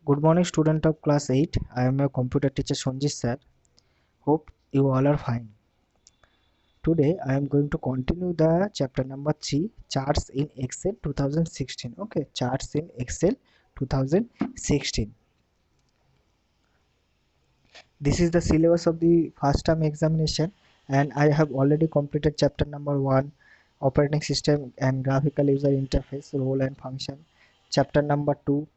Good morning, student of class 8. I am your computer teacher Sonjit sir. Hope you all are fine. Today I am going to continue the chapter number 3, Charts in Excel 2016. Okay, Charts in Excel 2016. This is the syllabus of the first term examination, and I have already completed chapter number 1, Operating System and Graphical User Interface, Role and Function. Chapter number 2,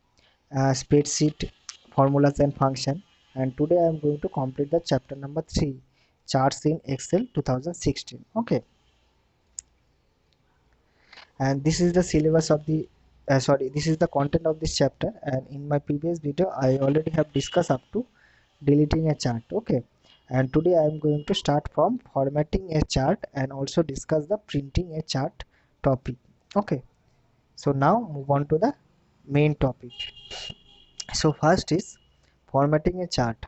spreadsheet formulas and function, and today I am going to complete the chapter number 3, charts in Excel 2016. Okay, and this is the syllabus of the this is the content of this chapter, and in my previous video I already have discussed up to deleting a chart. Okay, and today I am going to start from formatting a chart and also discuss the printing a chart topic. Okay, so now move on to the main topic. So first is formatting a chart.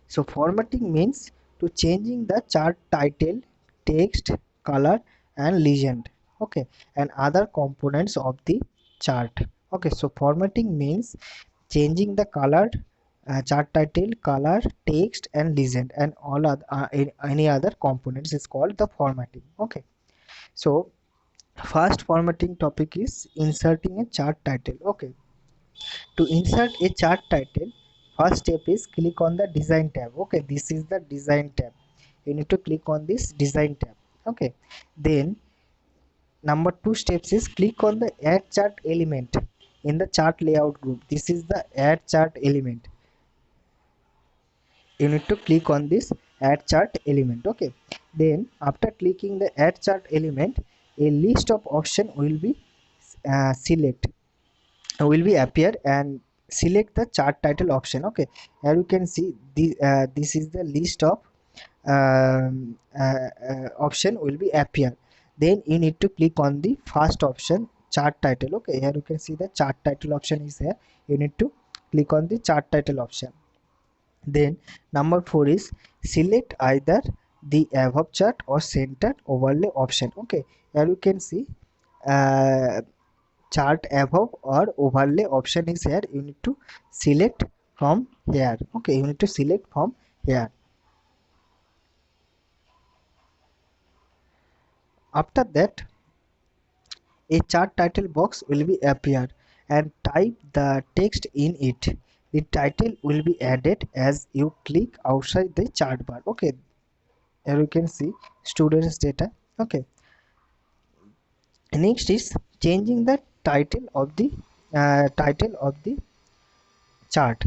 So formatting means to changing the chart title, text, color and legend. Okay, and other components of the chart. Okay, so formatting means changing the color, chart title, color, text and legend, and all other any other components is called the formatting. Okay, so first formatting topic is inserting a chart title. Okay, to insert a chart title, first step is click on the design tab. Okay, this is the design tab. You need to click on this design tab. Okay, then number 2 steps is click on the add chart element in the chart layout group. This is the add chart element. You need to click on this add chart element. Okay, then after clicking the add chart element, a list of option will be select will be appear, and select the chart title option. Okay, here you can see this is the list of option will be appear. Then you need to click on the first option, chart title. Okay, here you can see the chart title option is here. You need to click on the chart title option. Then number 4 is select either the above chart or center overlay option. Okay, here you can see uh, chart above or overlay option is here. You need to select from here. Okay, you need to select from here. After that, a chart title box will be appear, and type the text in it. The title will be added as you click outside the chart bar. Okay, here you can see students data. Okay, next is changing the title of the chart.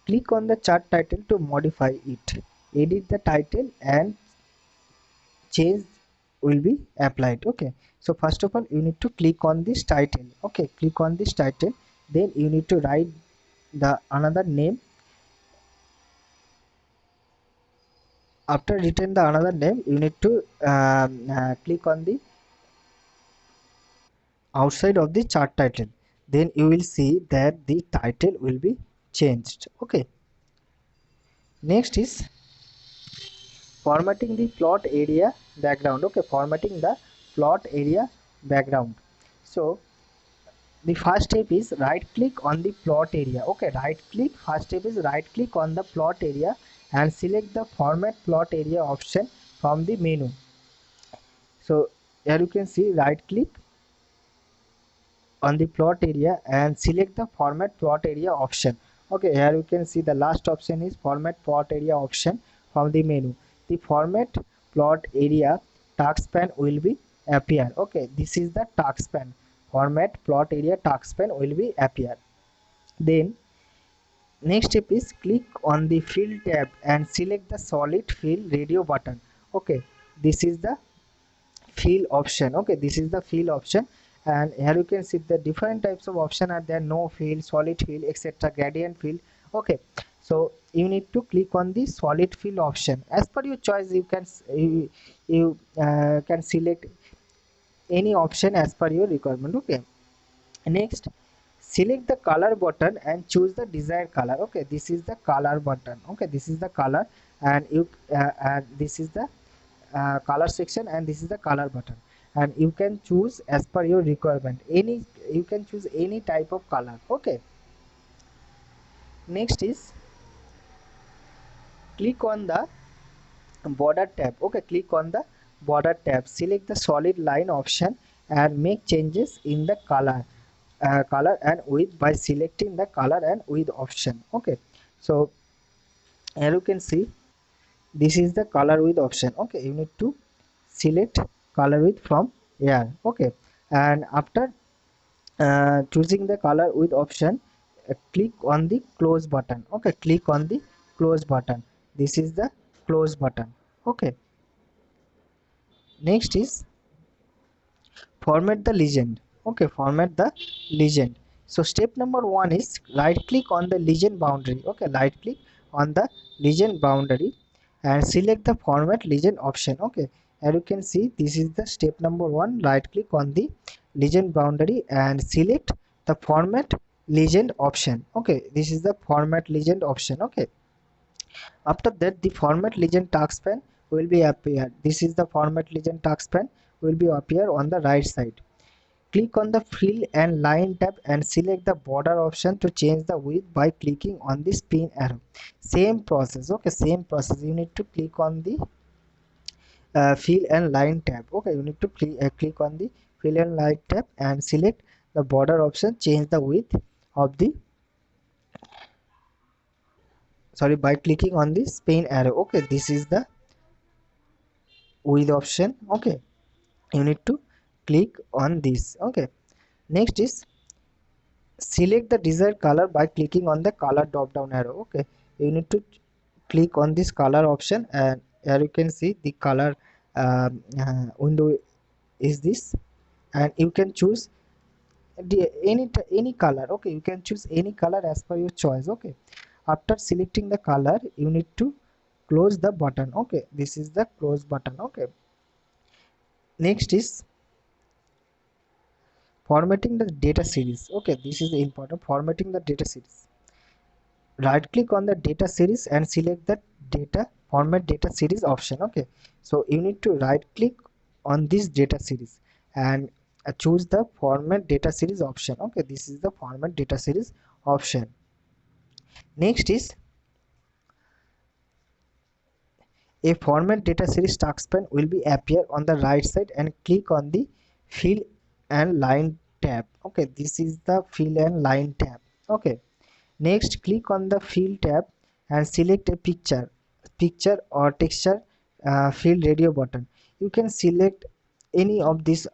Click on the chart title to modify it. Edit the title and change will be applied. Okay, so first of all you need to click on this title. Okay, click on this title, then you need to write the another name. After written the another name, you need to click on the outside of the chart title. Then you will see that the title will be changed. Okay, next is formatting the plot area background. Okay, formatting the plot area background. So the first step is right click on the plot area. Okay, right click, first step is right click on the plot area and select the format plot area option from the menu. So here you can see right click on the plot area and select the format plot area option. Okay, here you can see the last option is format plot area option from the menu. The format plot area task pan will be appear. Okay, this is the task pan. Format plot area task pan will be appear. Then next step is click on the fill tab and select the solid fill radio button. Okay, this is the fill option. Okay, this is the fill option, and here you can see the different types of option are there: no fill, solid fill, etc., gradient fill. Okay, so you need to click on the solid fill option. As per your choice, you can can select any option as per your requirement. Okay, next select the color button and choose the desired color. Okay, this is the color button. Okay, this is the color, and you and this is the color section, and this is the color button, and you can choose as per your requirement any, you can choose any type of color. Okay, Next is click on the border tab. Okay, click on the border tab, select the solid line option and make changes in the color and width by selecting the color and width option. Okay, so here you can see this is the color width option. Okay, you need to select color width from here. Okay, and after choosing the color width option, click on the close button. Okay, click on the close button. This is the close button. Okay, next is format the legend. Okay, format the legend. So step number one is right click on the legend boundary. Okay, right click on the legend boundary and select the format legend option. Okay, and you can see this is the step number one. Right click on the legend boundary and select the format legend option. Okay, this is the format legend option. Okay, after that the format legend task pane will be appear. This is the format legend task pane will be appear on the right side. Click on the fill and line tab and select the border option to change the width by clicking on the spin arrow. Same process. Okay, same process. You need to click on the fill and line tab. Okay, you need to click on the fill and line tab and select the border option. Change the width of the by clicking on the spin arrow. Okay, this is the width option. Okay, you need to click on this. Okay, next is select the desired color by clicking on the color drop down arrow. Okay, you need to click on this color option and here you can see the color window is this, and you can choose any color. Okay, you can choose any color as per your choice. Okay, after selecting the color you need to close the button. Okay, this is the close button. Okay, next is formatting the data series. Okay, this is the important formatting the data series. Right click on the data series and select the data format data series option. Okay, so you need to right click on this data series and choose the format data series option. Okay, this is the format data series option. Next is a format data series task pane will be appear on the right side and click on the fill and line tab. Okay, this is the fill and line tab. Okay, next, click on the fill tab and select a picture or texture field radio button. You can select any of this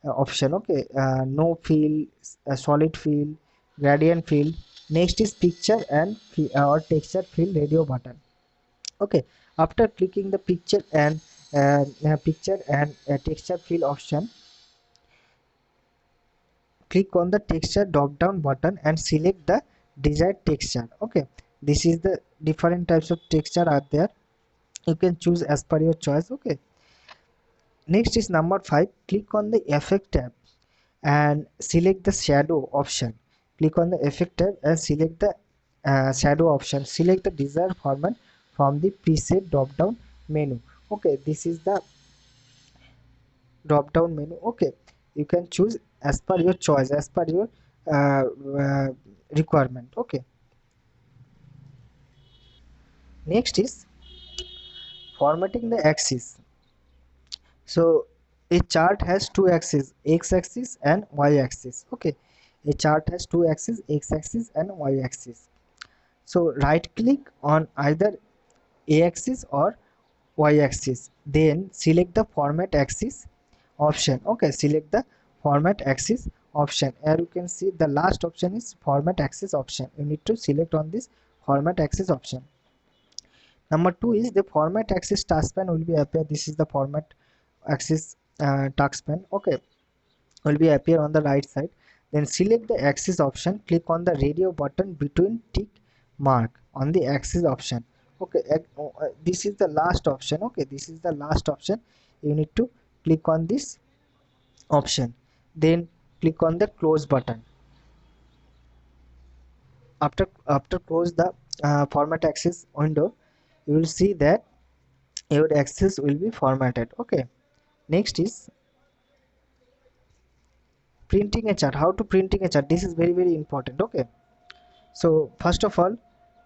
option. Okay, no fill, solid fill, gradient fill. Next is picture and or texture field radio button. Okay, after clicking the picture and texture fill option, click on the texture drop down button and select the desired texture. Okay, this is the different types of texture are there, you can choose as per your choice. Okay, next is number 5. Click on the effect tab and select the shadow option. Click on the effect tab and select the shadow option. Select the desired format from the preset drop down menu. Okay, this is the drop down menu. Okay, you can choose as per your choice, as per your uh, uh, requirement. Okay, next is formatting the axis. So a chart has two axes, x axis and y axis. Okay, a chart has two axes, x axis and y axis. So right click on either a axis or y axis, then select the format axis option. Okay, select the format axis option. Here you can see the last option is format axis option. You need to select on this format axis option. Number 2 is the format axis taskpan will be appear. This is the format axis taskpan. Okay, will be appear on the right side. Then select the axis option. Click on the radio button between tick mark on the axis option. Okay, this is the last option. Okay, this is the last option. You need to click on this option. Then click on the close button. After close the format axis window, you will see that your axis will be formatted. Okay, next is printing a chart. How to printing a chart? This is very important. Okay, So first of all,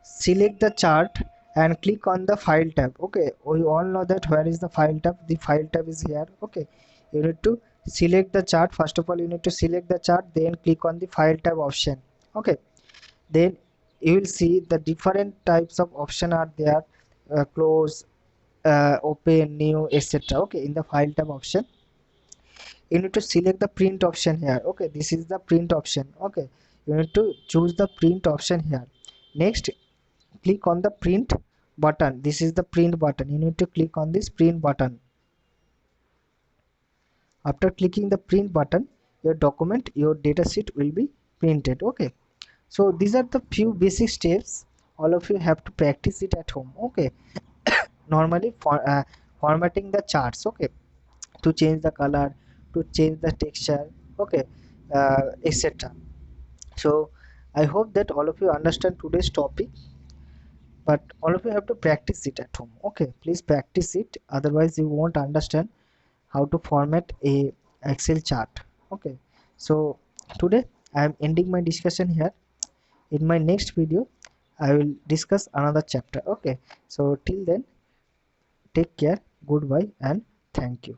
select the chart and click on the file tab. Okay, we all know that where is the file tab. The file tab is here. Okay, you need to select the chart. First of all, you need to select the chart, then click on the file tab option. Okay, then you will see the different types of option are there, close, open, new, etc. Okay, in the file tab option you need to select the print option here. Okay, this is the print option. Okay, you need to choose the print option here. Next, click on the print button. This is the print button. You need to click on this print button. After clicking the print button, your document, your datasheet will be printed. Okay, so these are the few basic steps. All of you have to practice it at home. Okay, normally for formatting the charts. Okay, to change the color, to change the texture. Okay, etc. So I hope that all of you understand today's topic, but all of you have to practice it at home. Okay, please practice it, otherwise you won't understand how to format a Excel chart. Okay, so today I am ending my discussion here. In my next video I will discuss another chapter. Okay, so till then, take care, goodbye, and thank you.